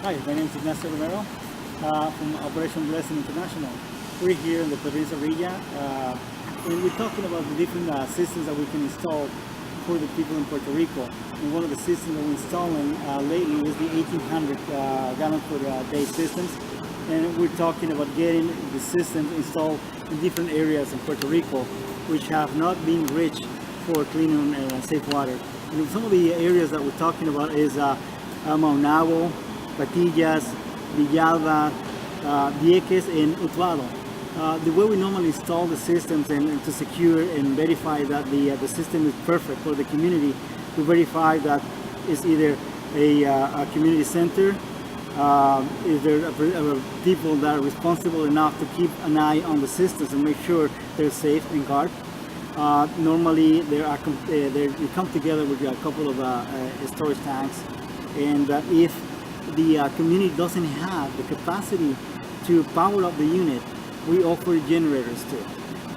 Hi, my name is Ignacio Romero from Operation Blessing International. We're here in the Provincia Villa, and we're talking about the different systems that we can install for the people in Puerto Rico. And one of the systems that we're installing lately is the 1,800 gallon per day systems. And we're talking about getting the systems installed in different areas in Puerto Rico, which have not been rich for clean and safe water. And some of the areas that we're talking about is Maunabo, Patillas, Villalba, Vieques, and Utuado. The way we normally install the systems and to secure and verify that the system is perfect for the community, we verify that it's either a community center, is there people that are responsible enough to keep an eye on the systems and make sure they're safe and guard. Normally they come together with a couple of storage tanks, and if the community doesn't have the capacity to power up the unit, we offer generators too.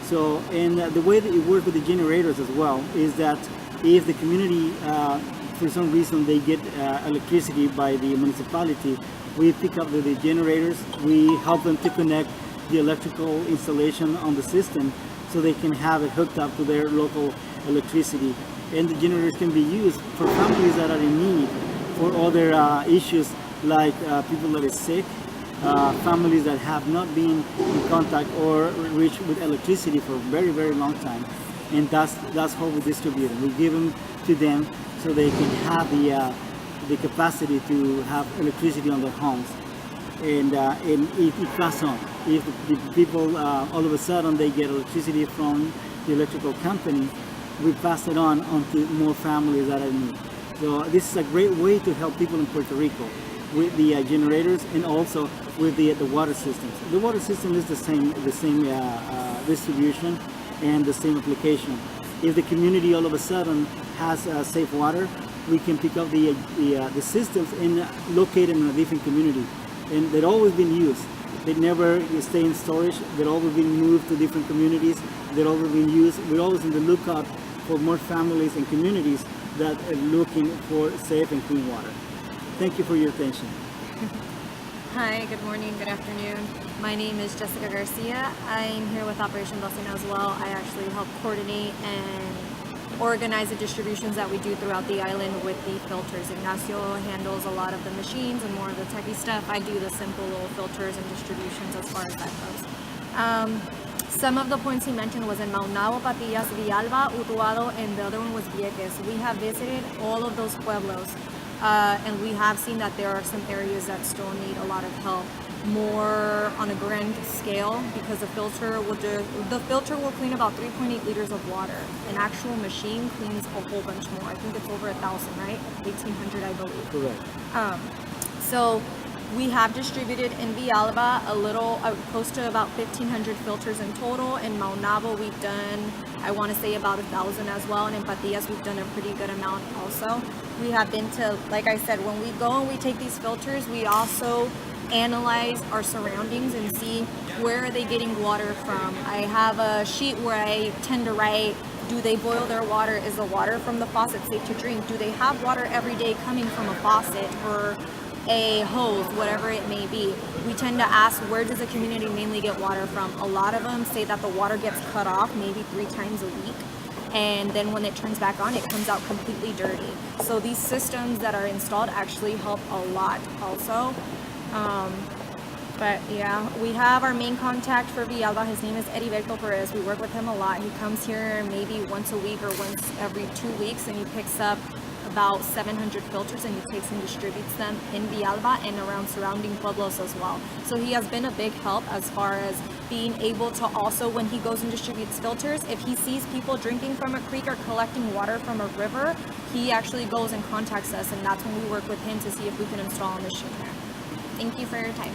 So, and the way that it works with the generators as well is that if the community, for some reason, they get electricity by the municipality, we pick up the generators, we help them to connect the electrical installation on the system so they can have it hooked up to their local electricity. And the generators can be used for families that are in need, for other issues like people that are sick, families that have not been in contact or reached with electricity for a very, very long time. And that's how we distribute them. We give them to them so they can have the capacity to have electricity on their homes. And if it passes on, if the people all of a sudden they get electricity from the electrical company, we pass it on to more families that are in need. So this is a great way to help people in Puerto Rico with the generators and also with the water systems. The water system is the same distribution and the same application. If the community all of a sudden has safe water, we can pick up the systems and locate them in a different community. And they've always been used. They never stay in storage. They've always been moved to different communities. They've always been used. We're always in the lookout for more families and communities that are looking for safe and clean water. Thank you for your attention. Hi, good morning, good afternoon. My name is Jessica Garcia. I'm here with Operation Blessing as well. I actually help coordinate and organize the distributions that we do throughout the island with the filters. Ignacio handles a lot of the machines and more of the techie stuff. I do the simple little filters and distributions as far as that goes. Some of the points he mentioned was in Maunabo, Patillas, Villalba, Utuado, and the other one was Vieques. We have visited all of those pueblos, and we have seen that there are some areas that still need a lot of help, more on a grand scale, because the filter will clean about 3.8 liters of water. An actual machine cleans a whole bunch more. I think it's over 1,000, right? 1,800, I believe. Correct. So we have distributed in Villalba close to about 1,500 filters in total. In Maunabo, we've done, I want to say, about 1,000 as well. And in Patillas, we've done a pretty good amount also. We have been to, like I said, when we go and we take these filters, we also analyze our surroundings and see where are they getting water from. I have a sheet where I tend to write, do they boil their water? Is the water from the faucet safe to drink? Do they have water every day coming from a faucet or a hose, whatever it may be? We tend to ask, where does the community mainly get water from? A lot of them say that the water gets cut off maybe 3 times a week, and then when it turns back on, it comes out completely dirty. So these systems that are installed actually help a lot also. But yeah, we have our main contact for Villalba. His name is Heriberto Perez. We work with him a lot. He comes here maybe once a week or once every 2 weeks, and he picks up about 700 filters, and he takes and distributes them in Villalba and around surrounding pueblos as well. So he has been a big help as far as being able to also, when he goes and distributes filters, if he sees people drinking from a creek or collecting water from a river, he actually goes and contacts us, and that's when we work with him to see if we can install a machine there. Thank you for your time.